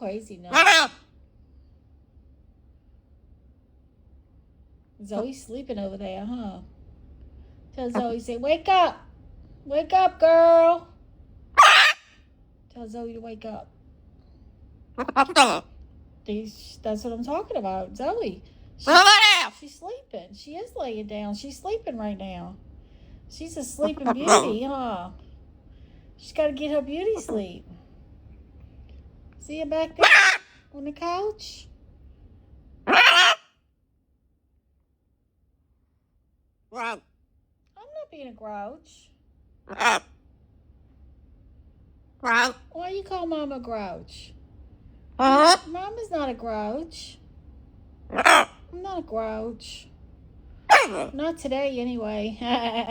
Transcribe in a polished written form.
crazy now. Zoe's sleeping over there, huh? Tell Zoe, say, wake up. Wake up, girl. Tell Zoe to wake up. That's what I'm talking about. Zoe. She's sleeping. She is laying down. She's sleeping right now. She's a sleeping beauty, huh? She's got to get her beauty sleep. See her back there on the couch? I'm not being a grouch. Why you call Mama a grouch? Mama's not a grouch. I'm not a grouch. Not today, anyway.